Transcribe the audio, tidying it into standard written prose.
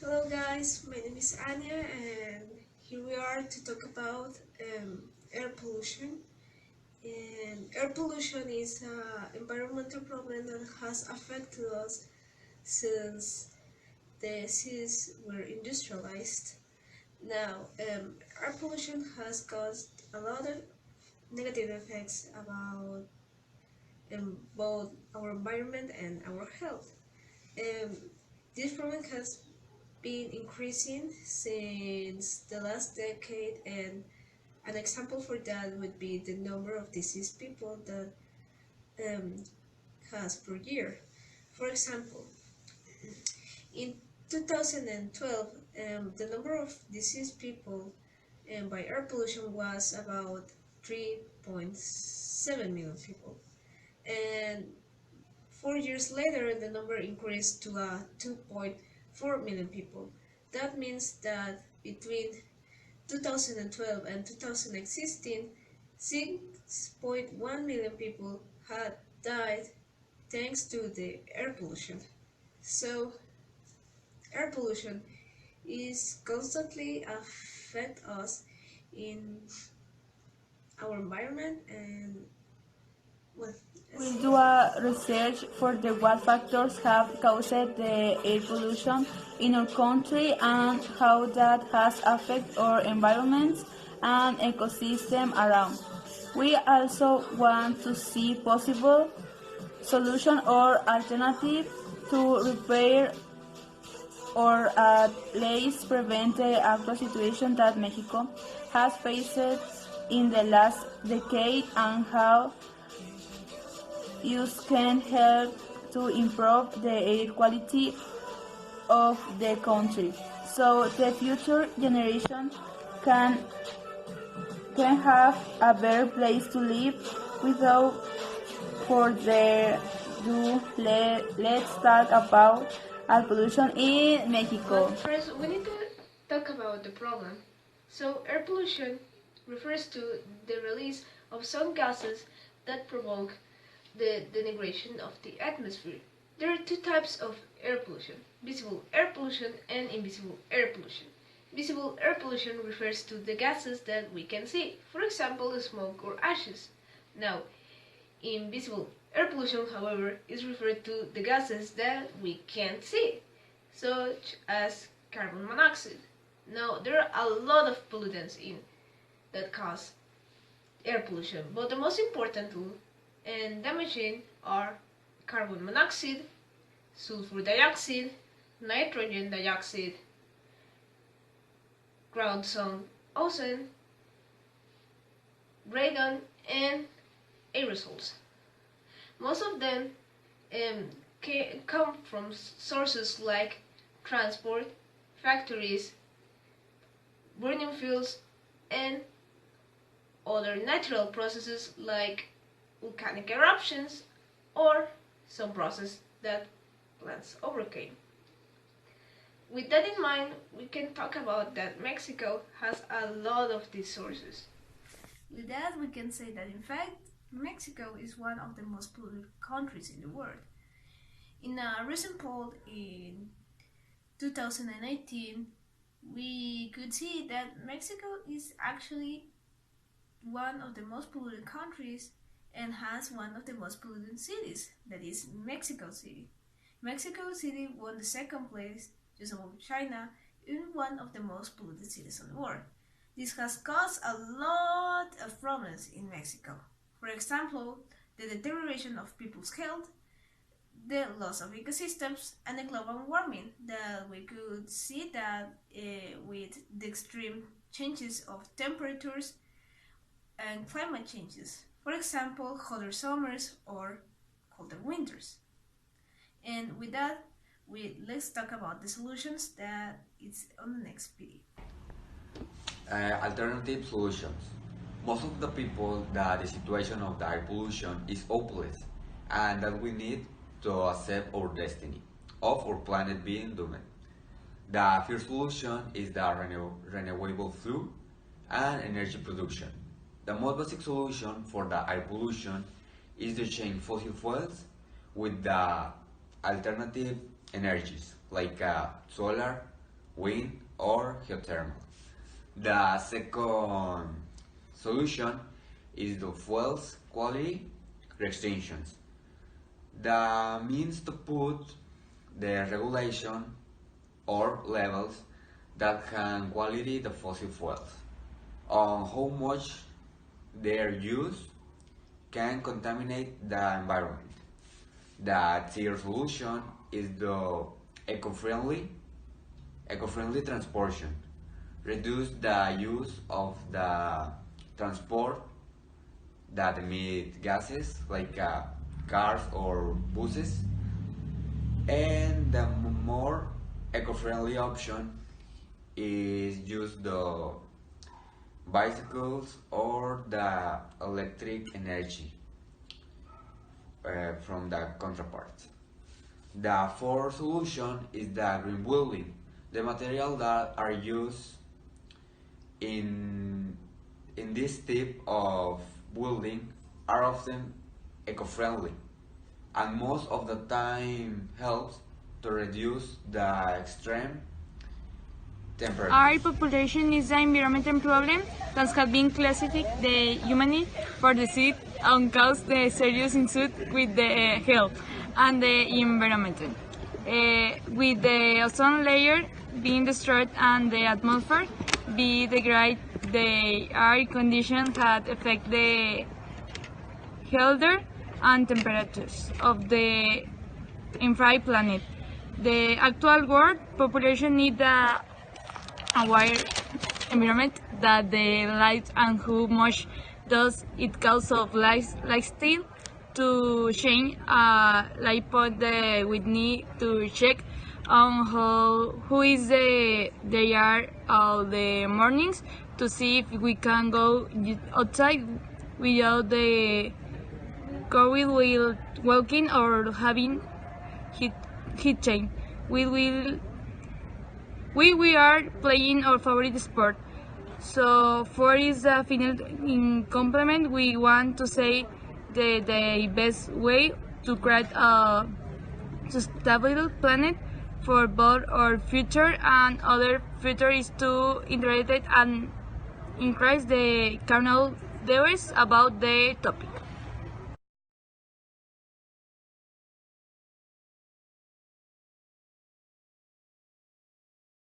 Hello guys, my name is Anya and here we are to talk about air pollution. And air pollution is an environmental problem that has affected us since the cities were industrialized. Now, air pollution has caused a lot of negative effects about both our environment and our health. Um, this problem has been increasing since the last decade, and an example for that would be the number of diseased people that um, has per year. For example, in 2012, the number of diseased people by air pollution was about 3.7 million people, and 4 years later, the number increased to 2.4 million people. That means that between 2012 and 2016, 6.1 million people had died thanks to the air pollution. So, air pollution is constantly affect us in our environment and well, We do a research for the what factors have caused the air pollution in our country and how that has affected our environments and ecosystem around. We also want to see possible solution or alternative to repair or at least prevent the actual situation that Mexico has faced in the last decade and how use can help to improve the air quality of the country so the future generation can can have a better place to live without further ado let's talk about air pollution in Mexico. but first, we need to talk about the problem. So, air pollution refers to the release of some gases that provoke the denigration of the atmosphere. There are two types of air pollution: visible air pollution and invisible air pollution. Visible air pollution refers to the gases that we can see, for example, smoke or ashes. Now, invisible air pollution, however, is referred to the gases that we can't see, such as carbon monoxide. Now, there are a lot of pollutants in that cause air pollution, but the most important two and damaging are carbon monoxide, sulfur dioxide, nitrogen dioxide, ground sound ozone, radon, and aerosols. Most of them come from sources like transport, factories, burning fuels, and other natural processes like volcanic eruptions or some process that plants overcame. With that in mind, we can talk about that Mexico has a lot of these sources. With that, we can say that in fact, Mexico is one of the most polluted countries in the world. In a recent poll in 2018, we could see that Mexico is actually one of the most polluted countries and has one of the most polluted cities, that is Mexico City. Mexico City won the second place, just above China, in one of the most polluted cities in the world. This has caused a lot of problems in Mexico. For example, the deterioration of people's health, the loss of ecosystems, and the global warming that we could see that with the extreme changes of temperatures and climate changes. For example, hotter summers or colder winters. And with that, let's talk about the solutions that is on the next video. Alternative solutions. Most of the people that the situation of the air pollution is hopeless and that we need to accept our destiny of our planet being doomed. The first solution is the renewable fuel and energy production. The most basic solution for the air pollution is to change fossil fuels with the alternative energies like solar, wind, or geothermal. The second solution is the fuels quality restrictions. The means to put the regulation or levels that can quality the fossil fuels on how much their use can contaminate the environment. The third solution is the eco-friendly transportation. Reduce the use of the transport that emit gases like cars or buses, and the more eco-friendly option is use the bicycles or the electric energy from the counterparts. The fourth solution is the green building. The materials that are used in this type of building are often eco-friendly and most of the time helps to reduce the extreme temperature. Our population is an environmental problem that has been classified the humanity for the seed and cause the serious issue with the health and the environment. With the ozone layer being destroyed and the atmosphere be degraded, the air condition had affect the health and temperatures of the entire planet. The actual world population need a aware environment that the light and how much does it cause of lifestyle to change like point we need to check on who is they are all the mornings to see if we can go outside without the COVID will walking or having heat change. We are playing our favorite sport. So for is a final in complement, we want to say the best way to create a sustainable planet for both our future and other future is to integrate and increase the kernel theories about the topic.